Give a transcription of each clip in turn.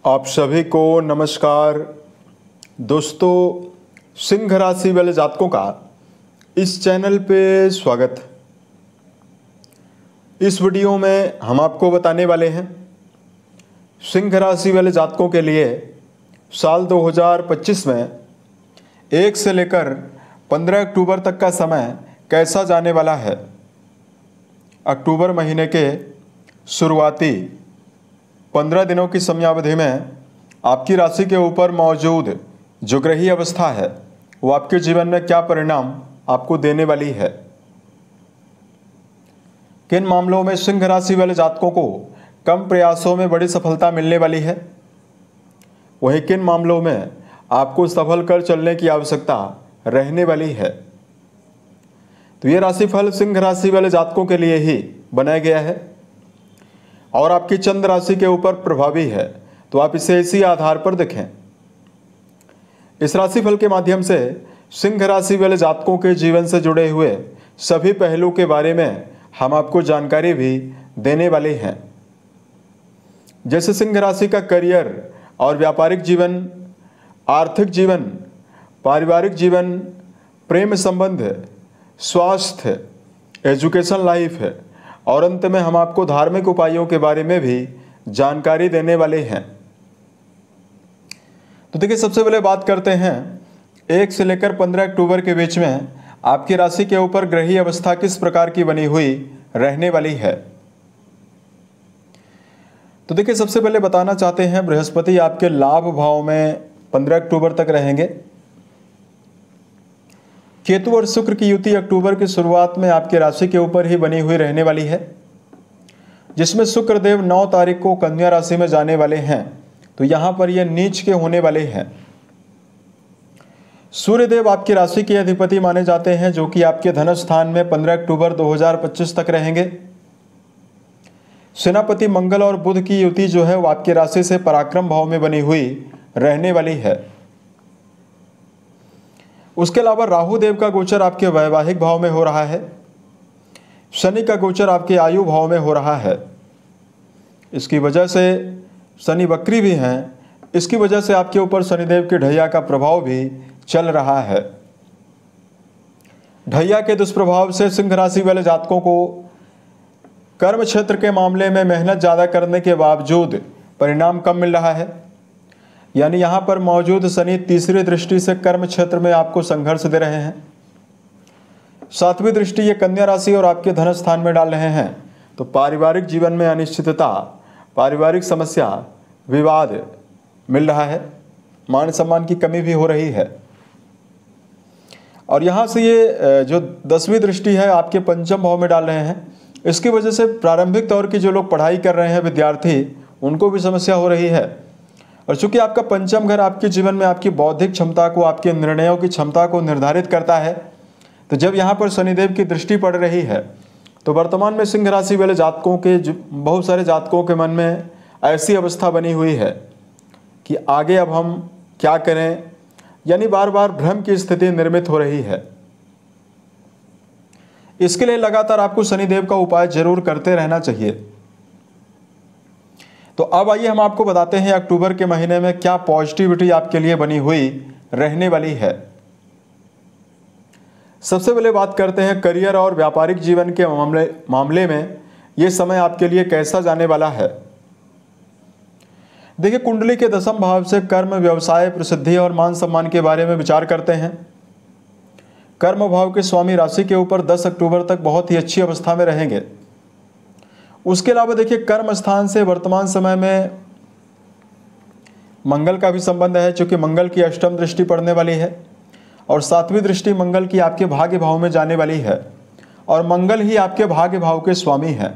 आप सभी को नमस्कार। दोस्तों, सिंह राशि वाले जातकों का इस चैनल पे स्वागत। इस वीडियो में हम आपको बताने वाले हैं सिंह राशि वाले जातकों के लिए साल 2025 में 1 से लेकर 15 अक्टूबर तक का समय कैसा जाने वाला है। अक्टूबर महीने के शुरुआती 15 दिनों की समयावधि में आपकी राशि के ऊपर मौजूद जो ग्रही अवस्था है वो आपके जीवन में क्या परिणाम आपको देने वाली है। किन मामलों में सिंह राशि वाले जातकों को कम प्रयासों में बड़ी सफलता मिलने वाली है, वहीं किन मामलों में आपको सफल कर चलने की आवश्यकता रहने वाली है। तो ये राशिफल सिंह राशि वाले जातकों के लिए ही बनाया गया है और आपकी चंद्र राशि के ऊपर प्रभावी है, तो आप इसे इसी आधार पर देखें। इस राशिफल के माध्यम से सिंह राशि वाले जातकों के जीवन से जुड़े हुए सभी पहलू के बारे में हम आपको जानकारी भी देने वाले हैं, जैसे सिंह राशि का करियर और व्यापारिक जीवन, आर्थिक जीवन, पारिवारिक जीवन, प्रेम संबंध, स्वास्थ्य, एजुकेशन लाइफ है और अंत में हम आपको धार्मिक उपायों के बारे में भी जानकारी देने वाले हैं। तो देखिए, सबसे पहले बात करते हैं 1 से लेकर 15 अक्टूबर के बीच में आपकी राशि के ऊपर ग्रही अवस्था किस प्रकार की बनी हुई रहने वाली है। तो देखिए, सबसे पहले बताना चाहते हैं बृहस्पति आपके लाभ भाव में 15 अक्टूबर तक रहेंगे। केतु और शुक्र की युति अक्टूबर की शुरुआत में आपकी राशि के ऊपर ही बनी हुई रहने वाली है, जिसमें शुक्र देव 9 तारीख को कन्या राशि में जाने वाले हैं, तो यहां पर ये नीच के होने वाले हैं। सूर्य देव आपकी राशि के अधिपति माने जाते हैं, जो कि आपके धन स्थान में 15 अक्टूबर 2025 तक रहेंगे। सेनापति मंगल और बुध की युति जो है वो आपकी राशि से पराक्रम भाव में बनी हुई रहने वाली है। उसके अलावा राहु देव का गोचर आपके वैवाहिक भाव में हो रहा है। शनि का गोचर आपके आयु भाव में हो रहा है। इसकी वजह से शनि वक्री भी हैं, इसकी वजह से आपके ऊपर शनिदेव की ढैया का प्रभाव भी चल रहा है। ढैया के दुष्प्रभाव से सिंह राशि वाले जातकों को कर्म क्षेत्र के मामले में मेहनत ज़्यादा करने के बावजूद परिणाम कम मिल रहा है। यानी यहाँ पर मौजूद शनि तीसरी दृष्टि से कर्म क्षेत्र में आपको संघर्ष दे रहे हैं। 7वीं दृष्टि ये कन्या राशि और आपके धन स्थान में डाल रहे हैं, तो पारिवारिक जीवन में अनिश्चितता, पारिवारिक समस्या, विवाद मिल रहा है, मान सम्मान की कमी भी हो रही है। और यहाँ से ये जो 10वीं दृष्टि है आपके पंचम भाव में डाल रहे हैं, इसकी वजह से प्रारंभिक तौर की जो लोग पढ़ाई कर रहे हैं विद्यार्थी, उनको भी समस्या हो रही है। और चूंकि आपका पंचम घर आपके जीवन में आपकी बौद्धिक क्षमता को, आपके निर्णयों की क्षमता को निर्धारित करता है, तो जब यहाँ पर शनिदेव की दृष्टि पड़ रही है, तो वर्तमान में सिंह राशि वाले जातकों के बहुत सारे जातकों के मन में ऐसी अवस्था बनी हुई है कि आगे अब हम क्या करें, यानी बार बार भ्रम की स्थिति निर्मित हो रही है। इसके लिए लगातार आपको शनिदेव का उपाय जरूर करते रहना चाहिए। तो अब आइए हम आपको बताते हैं अक्टूबर के महीने में क्या पॉजिटिविटी आपके लिए बनी हुई रहने वाली है। सबसे पहले बात करते हैं करियर और व्यापारिक जीवन के मामले में ये समय आपके लिए कैसा जाने वाला है। देखिए, कुंडली के 10वें भाव से कर्म, व्यवसाय, प्रसिद्धि और मान सम्मान के बारे में विचार करते हैं। कर्म भाव के स्वामी राशि के ऊपर 10 अक्टूबर तक बहुत ही अच्छी अवस्था में रहेंगे। उसके अलावा देखिए, कर्म स्थान से वर्तमान समय में मंगल का भी संबंध है, क्योंकि मंगल की अष्टम दृष्टि पड़ने वाली है और 7वीं दृष्टि मंगल की आपके भाग्य भाव में जाने वाली है और मंगल ही आपके भाग्य भाव के स्वामी हैं।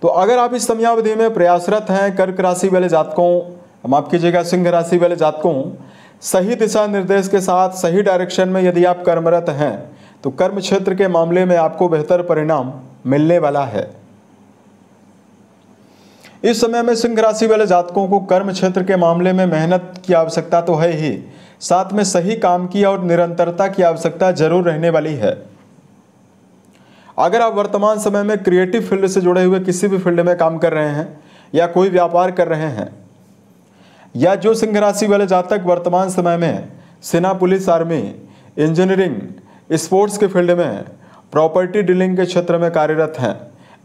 तो अगर आप इस समयावधि में प्रयासरत हैं कर्क राशि वाले जातकों, माफ कीजिएगा सिंह राशि वाले जातकों, सही दिशा निर्देश के साथ सही डायरेक्शन में यदि आप कर्मरत हैं, तो कर्म क्षेत्र के मामले में आपको बेहतर परिणाम मिलने वाला है। इस समय में सिंह राशि वाले जातकों को कर्म क्षेत्र के मामले में मेहनत की आवश्यकता तो है ही, साथ में सही काम की और निरंतरता की आवश्यकता जरूर रहने वाली है। अगर आप वर्तमान समय में क्रिएटिव फील्ड से जुड़े हुए किसी भी फील्ड में काम कर रहे हैं या कोई व्यापार कर रहे हैं, या जो सिंह राशि वाले जातक वर्तमान समय में सेना, पुलिस, आर्मी, इंजीनियरिंग, स्पोर्ट्स के फील्ड में, प्रॉपर्टी डीलिंग के क्षेत्र में कार्यरत हैं,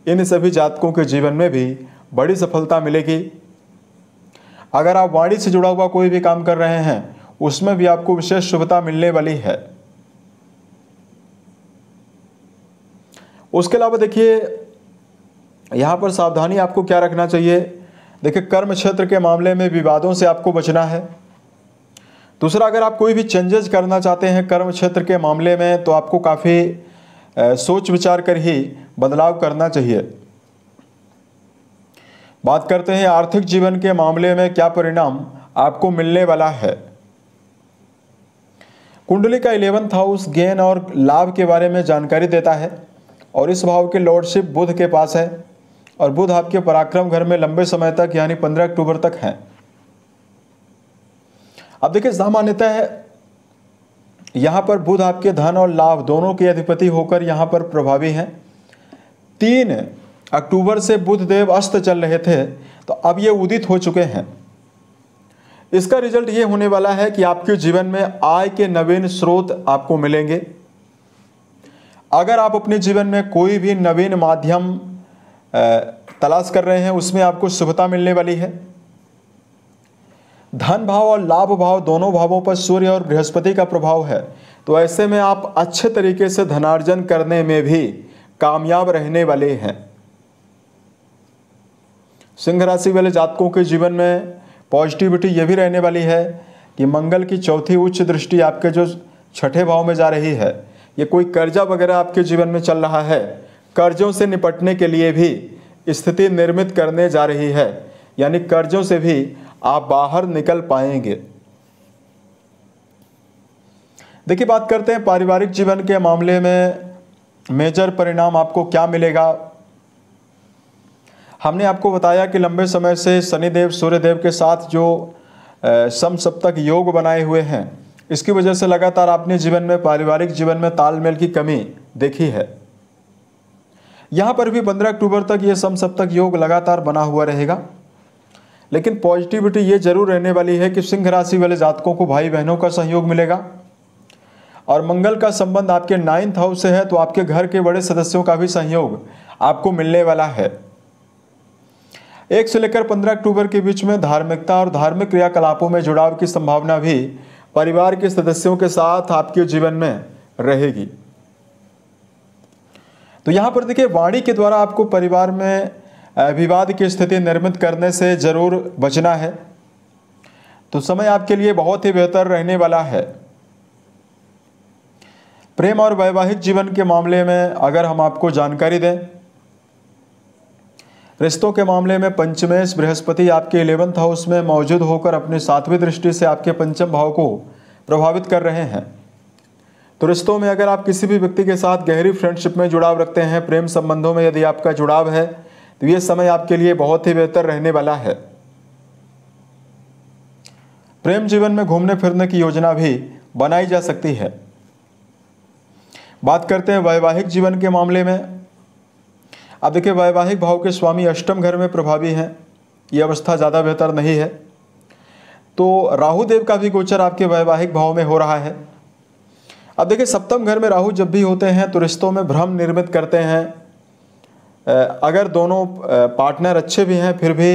इन सभी जातकों के जीवन में भी बड़ी सफलता मिलेगी। अगर आप वाणी से जुड़ा हुआ कोई भी काम कर रहे हैं उसमें भी आपको विशेष शुभता मिलने वाली है। उसके अलावा देखिए यहाँ पर सावधानी आपको क्या रखना चाहिए। देखिए कर्म क्षेत्र के मामले में विवादों से आपको बचना है। दूसरा, अगर आप कोई भी चेंजेस करना चाहते हैं कर्म क्षेत्र के मामले में तो आपको काफ़ी सोच विचार कर ही बदलाव करना चाहिए। बात करते हैं आर्थिक जीवन के मामले में क्या परिणाम आपको मिलने वाला है। कुंडली का 11th हाउस गेन और लाभ के बारे में जानकारी देता है और इस भाव के लॉर्डशिप बुध के पास है और बुध आपके पराक्रम घर में लंबे समय तक यानी 15 अक्टूबर तक है। अब देखिए सामान्यतः है यहां पर बुध आपके धन और लाभ दोनों के अधिपति होकर यहां पर प्रभावी हैं। 3 अक्टूबर से बुध देव अस्त चल रहे थे तो अब ये उदित हो चुके हैं। इसका रिजल्ट ये होने वाला है कि आपके जीवन में आय के नवीन स्रोत आपको मिलेंगे। अगर आप अपने जीवन में कोई भी नवीन माध्यम तलाश कर रहे हैं उसमें आपको शुभता मिलने वाली है। धन भाव और लाभ भाव दोनों भावों पर सूर्य और बृहस्पति का प्रभाव है, तो ऐसे में आप अच्छे तरीके से धनार्जन करने में भी कामयाब रहने वाले हैं। सिंह राशि वाले जातकों के जीवन में पॉजिटिविटी ये भी रहने वाली है कि मंगल की चौथी उच्च दृष्टि आपके जो 6ठे भाव में जा रही है, ये कोई कर्जा वगैरह आपके जीवन में चल रहा है, कर्जों से निपटने के लिए भी स्थिति निर्मित करने जा रही है, यानी कर्जों से भी आप बाहर निकल पाएंगे। देखिए बात करते हैं पारिवारिक जीवन के मामले में मेजर परिणाम आपको क्या मिलेगा। हमने आपको बताया कि लंबे समय से शनिदेव सूर्यदेव के साथ जो समसप्तक योग बनाए हुए हैं, इसकी वजह से लगातार आपने जीवन में पारिवारिक जीवन में तालमेल की कमी देखी है। यहाँ पर भी 15 अक्टूबर तक ये समसप्तक योग लगातार बना हुआ रहेगा, लेकिन पॉजिटिविटी ये जरूर रहने वाली है कि सिंह राशि वाले जातकों को भाई बहनों का सहयोग मिलेगा और मंगल का संबंध आपके 9th हाउस से है, तो आपके घर के बड़े सदस्यों का भी सहयोग आपको मिलने वाला है। 1 से लेकर 15 अक्टूबर के बीच में धार्मिकता और धार्मिक क्रियाकलापों में जुड़ाव की संभावना भी परिवार के सदस्यों के साथ आपके जीवन में रहेगी। तो यहाँ पर देखिए वाणी के द्वारा आपको परिवार में विवाद की स्थिति निर्मित करने से जरूर बचना है। तो समय आपके लिए बहुत ही बेहतर रहने वाला है। प्रेम और वैवाहिक जीवन के मामले में अगर हम आपको जानकारी दें, रिश्तों के मामले में पंचमेश बृहस्पति आपके 11th हाउस में मौजूद होकर अपनी 7वीं दृष्टि से आपके पंचम भाव को प्रभावित कर रहे हैं। तो रिश्तों में अगर आप किसी भी व्यक्ति के साथ गहरी फ्रेंडशिप में जुड़ाव रखते हैं, प्रेम संबंधों में यदि आपका जुड़ाव है, तो ये समय आपके लिए बहुत ही बेहतर रहने वाला है। प्रेम जीवन में घूमने फिरने की योजना भी बनाई जा सकती है। बात करते हैं वैवाहिक जीवन के मामले में। अब देखिए वैवाहिक भाव के स्वामी अष्टम घर में प्रभावी हैं, ये अवस्था ज़्यादा बेहतर नहीं है। तो राहु देव का भी गोचर आपके वैवाहिक भाव में हो रहा है। अब देखिए सप्तम घर में राहु जब भी होते हैं तो रिश्तों में भ्रम निर्मित करते हैं। अगर दोनों पार्टनर अच्छे भी हैं फिर भी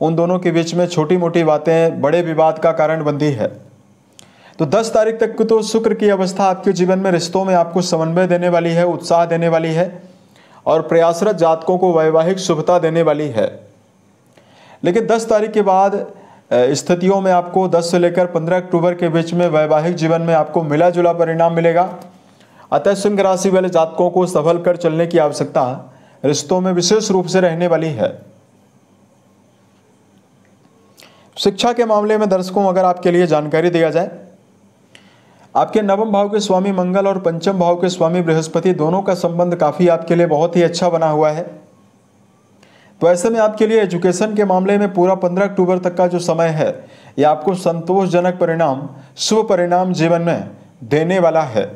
उन दोनों के बीच में छोटी मोटी बातें बड़े विवाद का कारण बनती है। तो 10 तारीख तक की तो शुक्र की अवस्था आपके जीवन में रिश्तों में आपको समन्वय देने वाली है, उत्साह देने वाली है और प्रयासरत जातकों को वैवाहिक शुभता देने वाली है। लेकिन 10 तारीख के बाद स्थितियों में आपको 10 से लेकर 15 अक्टूबर के बीच में वैवाहिक जीवन में आपको मिला जुला परिणाम मिलेगा। अतः सिंह राशि वाले जातकों को संभल कर चलने की आवश्यकता रिश्तों में विशेष रूप से रहने वाली है। शिक्षा के मामले में दर्शकों अगर आपके लिए जानकारी दिया जाए, आपके 9वें भाव के स्वामी मंगल और 5वें भाव के स्वामी बृहस्पति दोनों का संबंध काफ़ी आपके लिए बहुत ही अच्छा बना हुआ है। तो ऐसे में आपके लिए एजुकेशन के मामले में पूरा 15 अक्टूबर तक का जो समय है ये आपको संतोषजनक परिणाम, शुभ परिणाम जीवन में देने वाला है।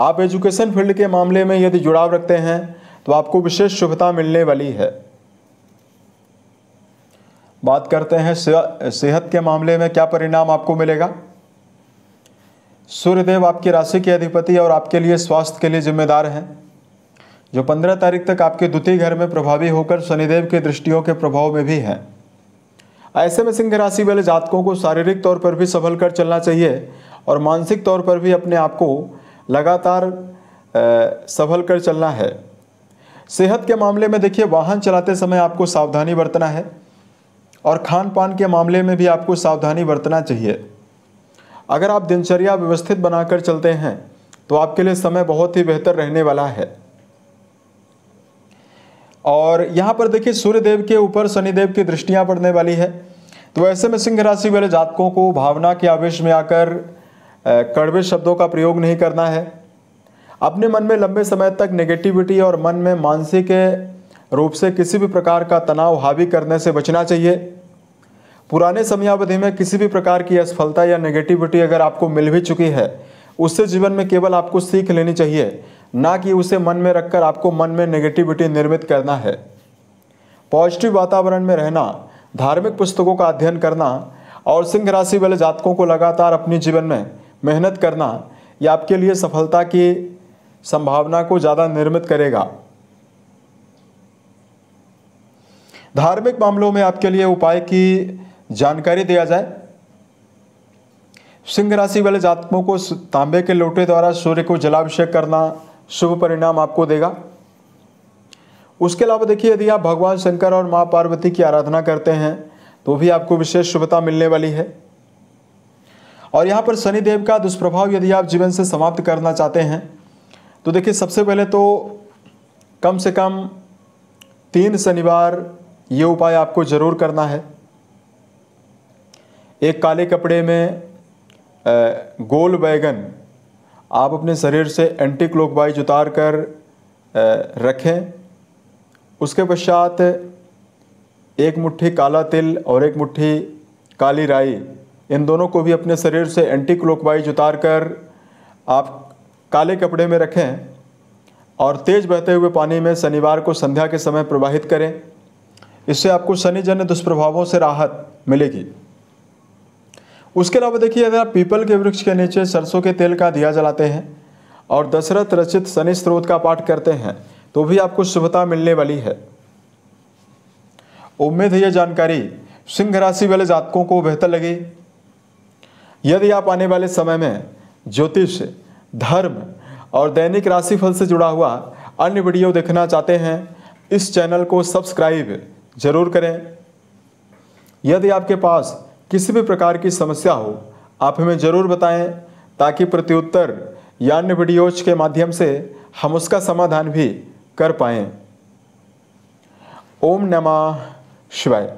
आप एजुकेशन फील्ड के मामले में यदि जुड़ाव रखते हैं तो आपको विशेष शुभता मिलने वाली है। बात करते हैं सेहत के मामले में क्या परिणाम आपको मिलेगा। सूर्यदेव आपकी राशि के अधिपति और आपके लिए स्वास्थ्य के लिए जिम्मेदार हैं, जो 15 तारीख तक आपके द्वितीय घर में प्रभावी होकर शनिदेव के दृष्टियों के प्रभाव में भी हैं। ऐसे में सिंह राशि वाले जातकों को शारीरिक तौर पर भी संभल कर चलना चाहिए और मानसिक तौर पर भी अपने आप को लगातार संभल कर चलना है। सेहत के मामले में देखिए, वाहन चलाते समय आपको सावधानी बरतना है और खान पान के मामले में भी आपको सावधानी बरतना चाहिए। अगर आप दिनचर्या व्यवस्थित बनाकर चलते हैं तो आपके लिए समय बहुत ही बेहतर रहने वाला है। और यहाँ पर देखिए, सूर्यदेव के ऊपर शनिदेव की दृष्टियाँ पड़ने वाली है, तो ऐसे में सिंह राशि वाले जातकों को भावना के आवेश में आकर कड़वे शब्दों का प्रयोग नहीं करना है। अपने मन में लंबे समय तक नेगेटिविटी और मन में मानसिक रूप से किसी भी प्रकार का तनाव हावी करने से बचना चाहिए। पुराने समयावधि में किसी भी प्रकार की असफलता या नेगेटिविटी अगर आपको मिल भी चुकी है, उससे जीवन में केवल आपको सीख लेनी चाहिए, ना कि उसे मन में रखकर आपको मन में नेगेटिविटी निर्मित करना है। पॉजिटिव वातावरण में रहना, धार्मिक पुस्तकों का अध्ययन करना और सिंह राशि वाले जातकों को लगातार अपने जीवन में मेहनत करना, यह आपके लिए सफलता की संभावना को ज़्यादा निर्मित करेगा। धार्मिक मामलों में आपके लिए उपाय की जानकारी दिया जाए। सिंह राशि वाले जातकों को तांबे के लोटे द्वारा सूर्य को जलाभिषेक करना शुभ परिणाम आपको देगा। उसके अलावा देखिए, यदि आप भगवान शंकर और मां पार्वती की आराधना करते हैं तो भी आपको विशेष शुभता मिलने वाली है। और यहाँ पर शनिदेव का दुष्प्रभाव यदि आप जीवन से समाप्त करना चाहते हैं तो देखिए, सबसे पहले तो कम से कम 3 शनिवार ये उपाय आपको जरूर करना है। एक काले कपड़े में गोल बैगन आप अपने शरीर से एंटी क्लॉकवाइज उतार कर रखें। उसके पश्चात एक मुट्ठी काला तिल और एक मुट्ठी काली राई, इन दोनों को भी अपने शरीर से एंटी क्लॉकवाइज उतार कर आप काले कपड़े में रखें और तेज बहते हुए पानी में शनिवार को संध्या के समय प्रवाहित करें। इससे आपको शनिजन्य दुष्प्रभावों से राहत मिलेगी। उसके अलावा देखिए, अगर आप पीपल के वृक्ष के नीचे सरसों के तेल का दिया जलाते हैं और दशरथ रचित शनि स्त्रोत का पाठ करते हैं तो भी आपको शुभता मिलने वाली है। उम्मीद है यह जानकारी सिंह राशि वाले जातकों को बेहतर लगी। यदि आप आने वाले समय में ज्योतिष, धर्म और दैनिक राशिफल से जुड़ा हुआ अन्य वीडियो देखना चाहते हैं, इस चैनल को सब्सक्राइब जरूर करें। यदि आपके पास किसी भी प्रकार की समस्या हो, आप हमें ज़रूर बताएं, ताकि प्रत्युत्तर या अन्य वीडियोज के माध्यम से हम उसका समाधान भी कर पाएं। ओम नमः शिवाय।